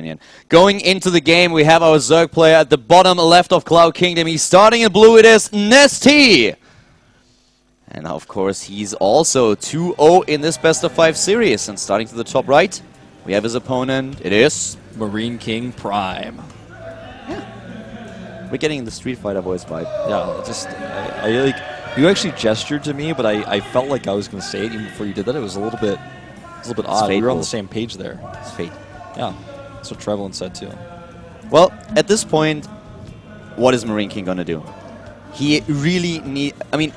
opinion. Going into the game, we have our Zerg player at the bottom left of Cloud Kingdom. He's starting in blue. It is Nesty. And of course, he's also 2-0 in this best-of-5 series. And starting to the top right, we have his opponent. It is Marine King Prime. Yeah. We're getting the Street Fighter voice vibe. Yeah, just, I like, you actually gestured to me, but I felt like I was going to say it even before you did that. It was a little bit odd. We were on the same page there. It's fate. Yeah, that's what Trevelyan said too. Well, at this point, what is Marine King going to do? He really I mean,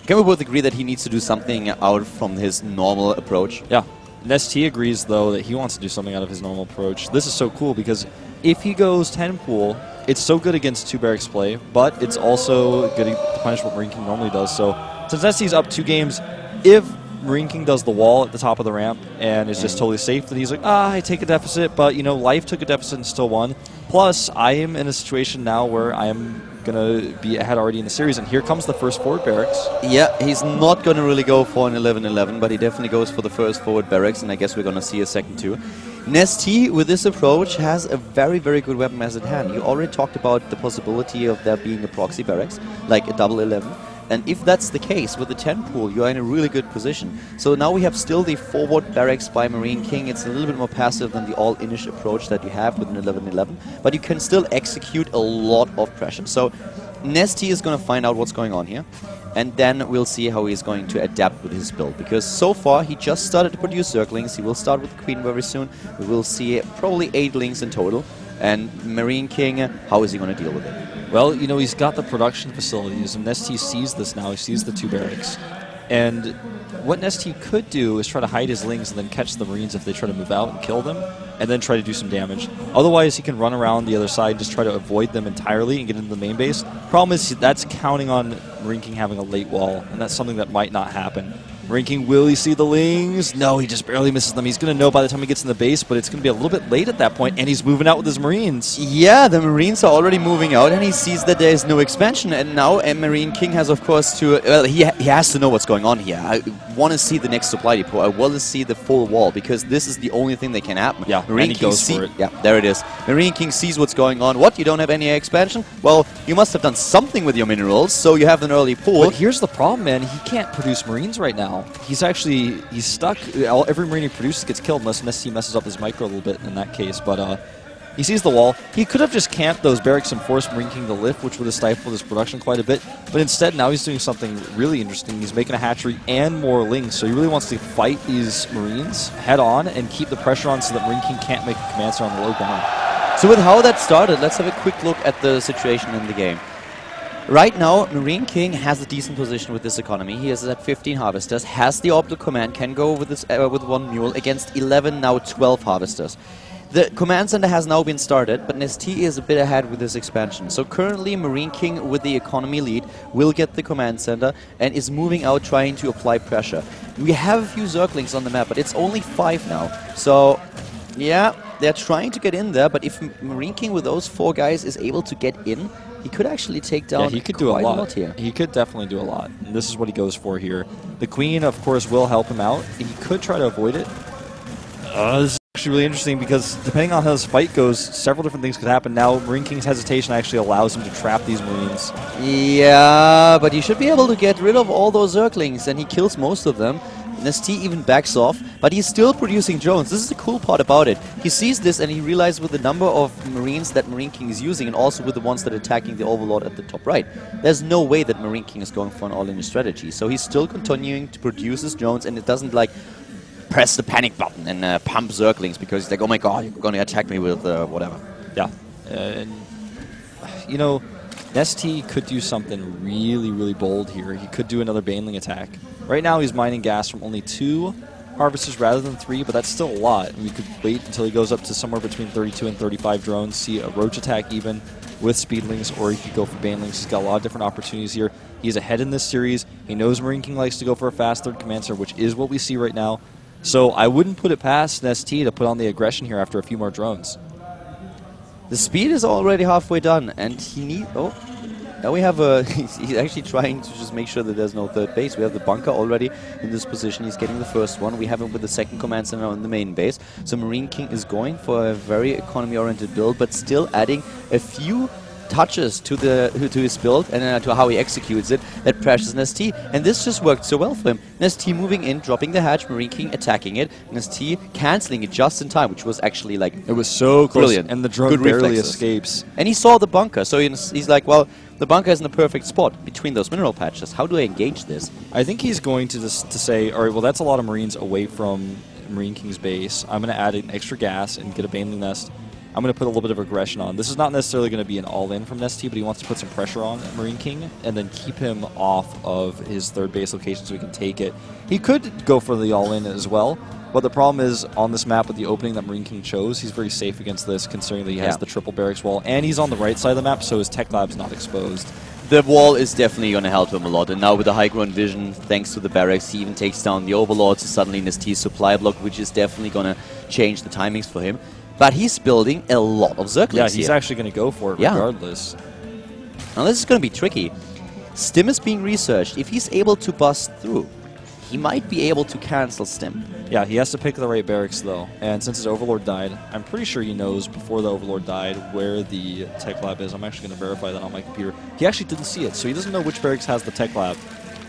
can we both agree that he needs to do something out from his normal approach? Yeah. Nesty agrees, though, that he wants to do something out of his normal approach. This is so cool because if he goes 10 pool, it's so good against 2 barracks play, but it's also good to punish what Marine King normally does. So since Nesty's up 2 games, if Marine King does the wall at the top of the ramp and is just totally safe, then he's like, I take a deficit, but, you know, Life took a deficit and still won. Plus, I am in a situation now where I am going to be ahead already in the series, and here comes the first forward barracks. Yeah, he's not going to really go for an 11-11, but he definitely goes for the first forward barracks, and I guess we're going to see a second too. Nesty, with this approach, has a very, very good weapon as at hand. You already talked about the possibility of there being a proxy barracks, like a double 11. And if that's the case, with the 10 pool, you are in a really good position. So now we have still the forward barracks by Marine King. It's a little bit more passive than the all-inish approach that you have with an 11-11. But you can still execute a lot of pressure. So Nesty is going to find out what's going on here. And then we'll see how he's going to adapt with his build. Because so far, he just started to produce Zerglings. He will start with the Queen very soon. We will see probably 8 Lings in total. And Marine King, how is he going to deal with it? Well, you know, he's got the production facilities, and Nesty sees this now. He sees the 2 barracks. And what Nesty could do is try to hide his Lings and then catch the Marines if they try to move out and kill them, and then try to do some damage. Otherwise, he can run around the other side and just try to avoid them entirely and get into the main base. Problem is, that's counting on Marine King having a late wall, and that's something that might not happen. Marine King, will he see the Lings? No, he just barely misses them. He's going to know by the time he gets in the base, but it's going to be a little bit late at that point, and he's moving out with his Marines. Yeah, the Marines are already moving out, and he sees that there is no expansion, and now Marine King has, of course, to... Well, he has to know what's going on here. I want to see the next supply depot. I want to see the full wall, because this is the only thing that can happen. Yeah, Marine and he King goes for it. Yeah, there it is. Marine King sees what's going on. What? You don't have any expansion? Well, you must have done something with your minerals, so you have an early pool. But here's the problem, man. He can't produce Marines right now. He's stuck. Every Marine he produces gets killed unless Nesty messes up his micro a little bit in that case. But he sees the wall. He could have just camped those barracks and forced Marine King to lift, which would have stifled his production quite a bit. But instead, now he's doing something really interesting. He's making a hatchery and more Lings. So he really wants to fight these Marines head on and keep the pressure on so that Marine King can't make a command center on the low ground. So with how that started, let's have a quick look at the situation in the game. Right now, Marine King has a decent position with this economy. He is at 15 harvesters, has the orbital command, can go with this with 1 mule against 11, now 12 harvesters. The command center has now been started, but Nesty is a bit ahead with this expansion. So currently, Marine King with the economy lead will get the command center and is moving out trying to apply pressure. We have a few Zerglings on the map, but it's only 5 now. So, yeah, they're trying to get in there, but if Marine King with those 4 guys is able to get in, he could actually take down he could do a lot here. He could definitely do a lot. And this is what he goes for here. The Queen, of course, will help him out. He could try to avoid it. This is actually really interesting because depending on how this fight goes, several different things could happen. Now, Marine King's hesitation actually allows him to trap these Marines. Yeah, but he should be able to get rid of all those Zerglings, and he kills most of them. Nesty even backs off, but he's still producing drones. This is the cool part about it. He sees this and he realizes with the number of Marines that Marine King is using and also with the ones that are attacking the Overlord at the top right, there's no way that Marine King is going for an all-in strategy. So he's still continuing to produce his drones, and it doesn't like press the panic button and pump Zerglings because he's like, oh my god, you're going to attack me with whatever. Yeah. And, you know, Nesty could do something really, really bold here. He could do another Baneling attack. Right now he's mining gas from only 2 harvesters rather than 3, but that's still a lot. We could wait until he goes up to somewhere between 32 and 35 drones, see a Roach attack even with Speedlings, or he could go for Banelings. He's got a lot of different opportunities here. He's ahead in this series. He knows Marine King likes to go for a fast third command center, which is what we see right now. So I wouldn't put it past Nesty to put on the aggression here after a few more drones. The speed is already halfway done, and he needs... Oh, Now we have a... he's actually trying to just make sure that there's no third base. We have the bunker already in this position. He's getting the first one. We have him with the second command center on the main base. So Marine King is going for a very economy-oriented build, but still adding a few touches to his build and to how he executes it that pressures NST, and this just worked so well for him. NST moving in, dropping the hatch, Marine King attacking it, NST cancelling it just in time, which was actually like it was so close, brilliant, and the drone good barely reflexes. escapes. And he saw the bunker, so he's like, well, the bunker is in the perfect spot between those mineral patches. How do I engage this? I think he's going to say, all right, well, that's a lot of Marines away from Marine King's base. I'm going to add an extra gas and get a Baneling Nest. I'm going to put a little bit of aggression on. This is not necessarily going to be an all-in from NST, but he wants to put some pressure on Marine King and then keep him off of his third base location so he can take it. He could go for the all-in as well, but the problem is on this map with the opening that Marine King chose, he's very safe against this considering that he has the triple barracks wall, and he's on the right side of the map, so his tech lab's not exposed. The wall is definitely going to help him a lot, and now with the high ground vision, thanks to the barracks, he even takes down the Overlord, so suddenly NST's supply block, which is definitely going to change the timings for him. But he's building a lot of Zerglings. Yeah, he's actually going to go for it regardless. Now this is going to be tricky. Stim is being researched. If he's able to bust through, he might be able to cancel Stim. Yeah, he has to pick the right barracks though. And since his Overlord died, I'm pretty sure he knows before the Overlord died where the tech lab is. I'm actually going to verify that on my computer. He actually didn't see it, so he doesn't know which barracks has the tech lab.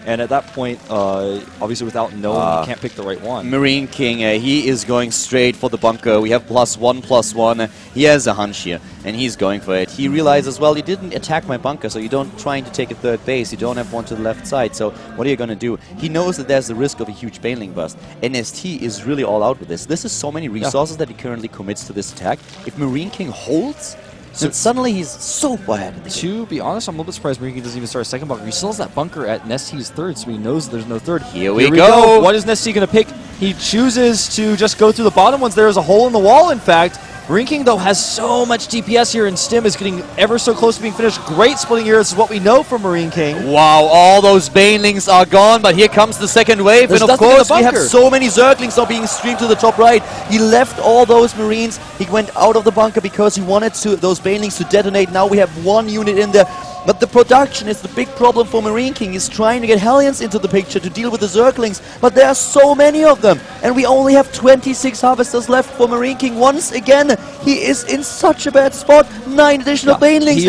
And at that point, obviously without knowing, he can't pick the right one. Marine King, he is going straight for the bunker. We have +1/+1. He has a hunch here, and he's going for it. He realizes, well, you didn't attack my bunker, so you don't trying to take a third base. You don't have one to the left side, so what are you going to do? He knows that there's the risk of a huge Baneling bust. NST is really all out with this. This is so many resources that he currently commits to this attack. If Marine King holds... So suddenly he's so far ahead. To be honest, I'm a little bit surprised Marine King doesn't even start a second bunker. He still has that bunker at Nest's third, so he knows there's no third. Here we go. What is Nest going to pick? He chooses to just go through the bottom ones. There is a hole in the wall, in fact. Marine King, though, has so much DPS here, and Stim is getting ever so close to being finished. Great splitting here. This is what we know from Marine King. Wow, all those Banelings are gone, but here comes the second wave. There's and of course, we have so many Zerglings now being streamed to the top right. He left all those Marines. He went out of the bunker because he wanted those Banelings to detonate. Now we have one unit in there. But the production is the big problem for Marine King. He's trying to get Hellions into the picture to deal with the Zerglings, but there are so many of them, and we only have 26 Harvesters left for Marine King. Once again, he is in such a bad spot. 9 additional Banelings.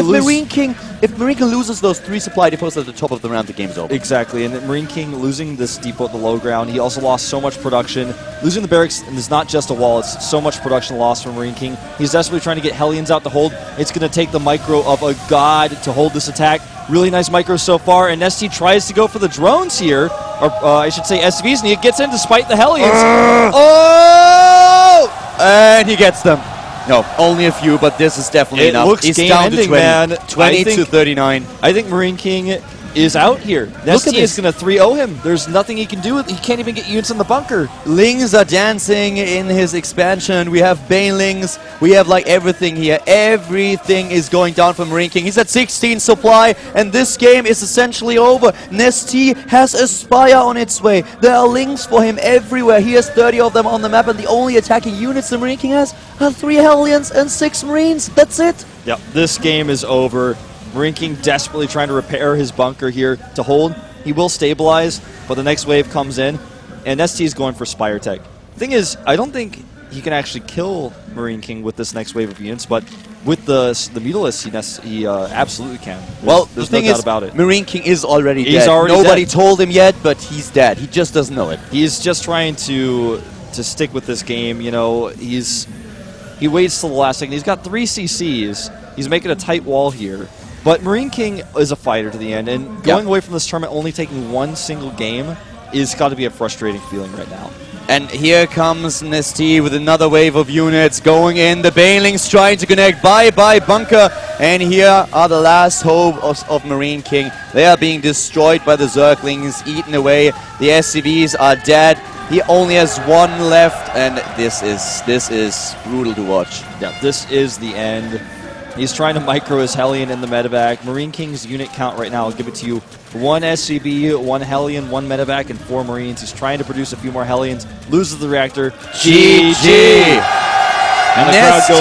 If Marine King loses those 3 supply depots at the top of the round, the game's over. Exactly, and Marine King losing this depot at the low ground, he also lost so much production. Losing the barracks, and it's not just a wall, it's so much production lost from Marine King. He's desperately trying to get Hellions out to hold. It's going to take the micro of a god to hold this attack. Really nice micros so far, and ST tries to go for the drones here, or I should say SVs, and he gets in despite the Hellions. Oh! And he gets them. No, only a few, but this is definitely enough. He's down to 20, man. 20 to 39. I think Marine King is out here. ST is going to 3-0 him. There's nothing he can do. He can't even get units in the bunker. Lings are dancing in his expansion. We have Banelings. We have like everything here. Everything is going down for Marine King. He's at 16 supply, and this game is essentially over. Nesti has a Spire on its way. There are Lings for him everywhere. He has 30 of them on the map, and the only attacking units the Marine King has are 3 Hellions and 6 Marines. That's it. Yep, this game is over. Marine King desperately trying to repair his bunker here to hold. He will stabilize, but the next wave comes in, and ST is going for Spire Tech. Thing is, I don't think he can actually kill Marine King with this next wave of units, but with the Mutalisks, he absolutely can. There's no doubt about it. Marine King is already dead. Nobody told him yet, but he's dead. He just doesn't know it. He's just trying to stick with this game. You know, he waits till the last second. He's got 3 CCs. He's making a tight wall here. But Marine King is a fighter to the end, and going away from this tournament only taking 1 single game is got to be a frustrating feeling right now. And here comes Nesti with another wave of units going in. The Banelings trying to connect. Bye-bye bunker. And here are the last hope of Marine King. They are being destroyed by the Zerglings, eaten away. The SCVs are dead. He only has 1 left, and this is brutal to watch. Yeah, this is the end. He's trying to micro his Hellion in the medevac. Marine King's unit count right now, I'll give it to you. 1 SCB, 1 Hellion, 1 medevac, and 4 Marines. He's trying to produce a few more Hellions. Loses the reactor. GG! And the crowd goes